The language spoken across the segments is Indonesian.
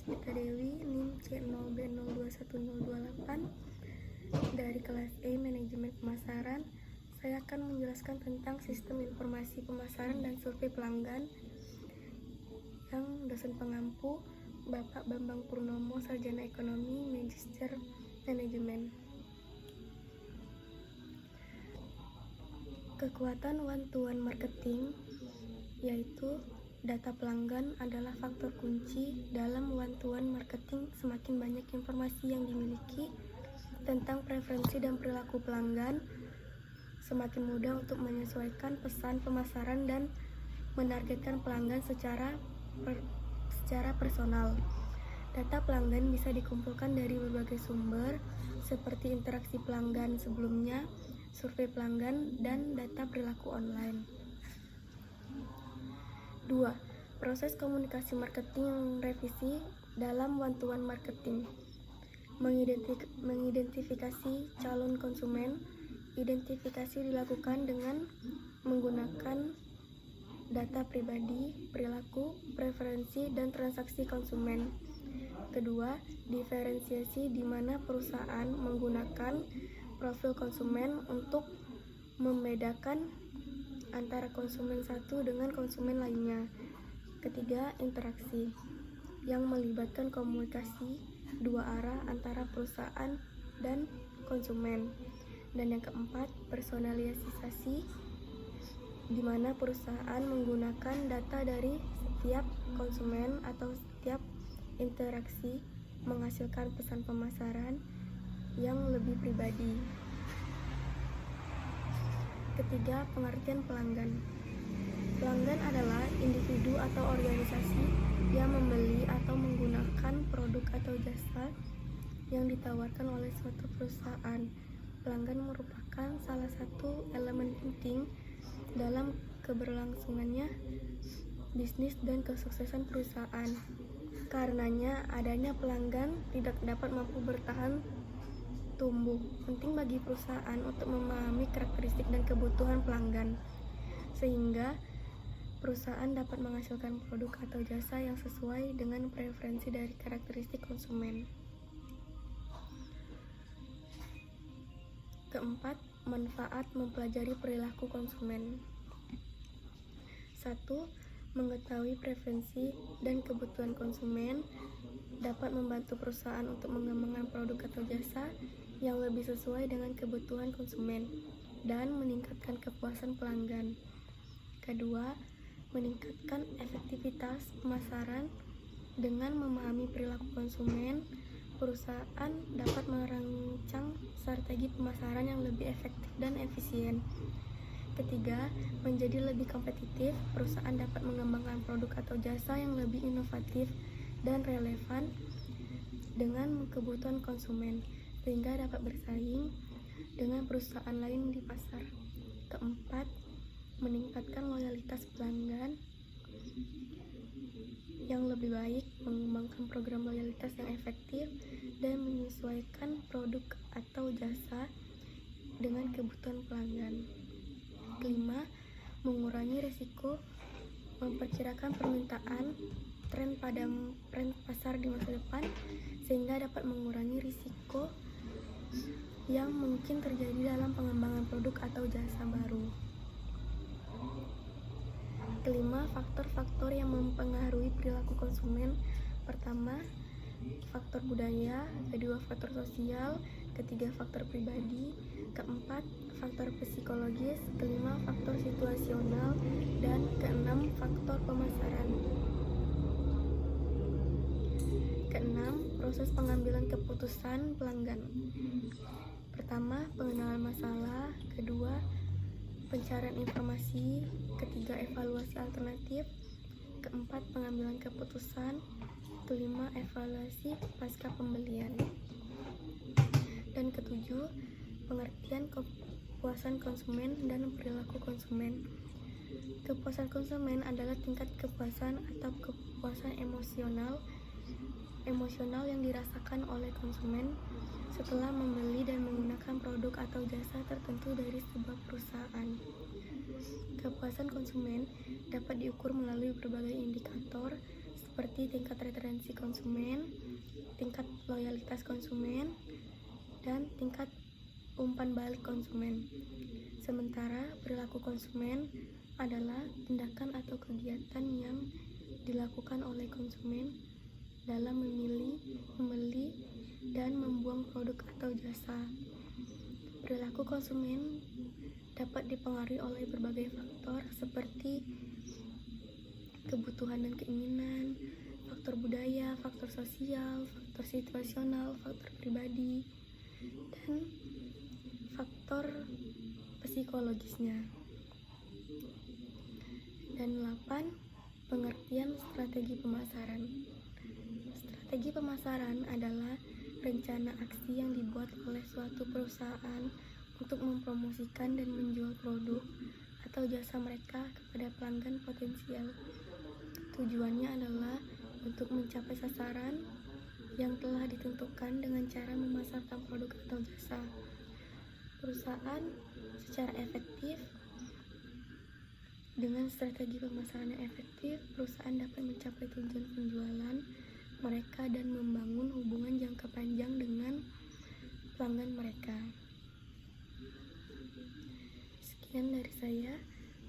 Puspita Dewi, NIM C0B021028 dari kelas E Manajemen Pemasaran. Saya akan menjelaskan tentang sistem informasi pemasaran dan survei pelanggan yang dosen pengampu Bapak Bambang Purnomo, Sarjana Ekonomi, Magister Manajemen. Kekuatan one-to-one marketing yaitu data pelanggan adalah faktor kunci dalam one-to-one marketing. Semakin banyak informasi yang dimiliki tentang preferensi dan perilaku pelanggan, semakin mudah untuk menyesuaikan pesan pemasaran dan menargetkan pelanggan secara personal. Data pelanggan bisa dikumpulkan dari berbagai sumber seperti interaksi pelanggan sebelumnya, survei pelanggan, dan data perilaku online. 2. Proses komunikasi marketing revisi dalam one-to-one marketing. Mengidentifikasi calon konsumen. Identifikasi dilakukan dengan menggunakan data pribadi, perilaku, preferensi, dan transaksi konsumen. Kedua, diferensiasi di mana perusahaan menggunakan profil konsumen untuk membedakan antara konsumen satu dengan konsumen lainnya. Ketiga, interaksi yang melibatkan komunikasi dua arah antara perusahaan dan konsumen. Dan yang keempat, personalisasi di mana perusahaan menggunakan data dari setiap konsumen atau setiap interaksi menghasilkan pesan pemasaran yang lebih pribadi. Ketiga, pengertian pelanggan. Pelanggan adalah individu atau organisasi yang membeli atau menggunakan produk atau jasa yang ditawarkan oleh suatu perusahaan. Pelanggan merupakan salah satu elemen penting dalam keberlangsungannya bisnis dan kesuksesan perusahaan. Karenanya, adanya pelanggan tidak dapat mampu bertahan tumbuh. Penting bagi perusahaan untuk memahami karakteristik dan kebutuhan pelanggan, sehingga perusahaan dapat menghasilkan produk atau jasa yang sesuai dengan preferensi dari karakteristik konsumen. Keempat, manfaat mempelajari perilaku konsumen. 1. Mengetahui preferensi dan kebutuhan konsumen dapat membantu perusahaan untuk mengembangkan produk atau jasa yang lebih sesuai dengan kebutuhan konsumen dan meningkatkan kepuasan pelanggan. Kedua, meningkatkan efektivitas pemasaran. Dengan memahami perilaku konsumen, perusahaan dapat merancang strategi pemasaran yang lebih efektif dan efisien. Ketiga, menjadi lebih kompetitif. Perusahaan dapat mengembangkan produk atau jasa yang lebih inovatif dan relevan dengan kebutuhan konsumen, sehingga dapat bersaing dengan perusahaan lain di pasar. Keempat, meningkatkan loyalitas pelanggan yang lebih baik, mengembangkan program loyalitas yang efektif, dan menyesuaikan produk atau jasa dengan kebutuhan pelanggan. Kelima, mengurangi risiko, memperkirakan permintaan, tren pasar di masa depan, sehingga dapat mengurangi risiko yang mungkin terjadi dalam pengembangan produk atau jasa baru. Kelima, faktor-faktor yang mempengaruhi perilaku konsumen. Pertama, faktor budaya. Kedua, faktor sosial. Ketiga, faktor pribadi. Keempat, faktor psikologis. Kelima, faktor situasional. Dan keenam, faktor pemasaran. Keenam, proses pengambilan keputusan pelanggan. Pertama, pengenalan masalah. Kedua, pencarian informasi. Ketiga, evaluasi alternatif. Keempat, pengambilan keputusan. Kelima, evaluasi pasca pembelian. Dan ketujuh, pengertian kepuasan konsumen dan perilaku konsumen. Kepuasan konsumen adalah tingkat kepuasan atau kepuasan emosional yang dirasakan oleh konsumen setelah membeli dan menggunakan produk atau jasa tertentu dari sebuah perusahaan. Kepuasan konsumen dapat diukur melalui berbagai indikator seperti tingkat retensi konsumen, tingkat loyalitas konsumen, dan tingkat umpan balik konsumen. Sementara perilaku konsumen adalah tindakan atau kegiatan yang dilakukan oleh konsumen dalam memilih, membeli, dan membuang produk atau jasa. Perilaku konsumen dapat dipengaruhi oleh berbagai faktor seperti kebutuhan dan keinginan, faktor budaya, faktor sosial, faktor situasional, faktor pribadi, dan faktor psikologisnya. Dan 8. Pengertian strategi pemasaran. Strategi pemasaran adalah rencana aksi yang dibuat oleh suatu perusahaan untuk mempromosikan dan menjual produk atau jasa mereka kepada pelanggan potensial. Tujuannya adalah untuk mencapai sasaran yang telah ditentukan dengan cara memasarkan produk atau jasa. Perusahaan secara efektif. Dengan strategi pemasaran yang efektif, perusahaan dapat mencapai tujuan penjualan mereka dan membangun hubungan jangka panjang dengan pelanggan mereka. Sekian dari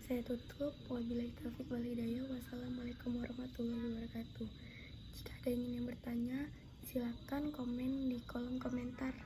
saya tutup. Wabillahi taufiq wal hidayah. Wassalamualaikum warahmatullahi wabarakatuh. Jika ada yang ingin bertanya, silakan komen di kolom komentar.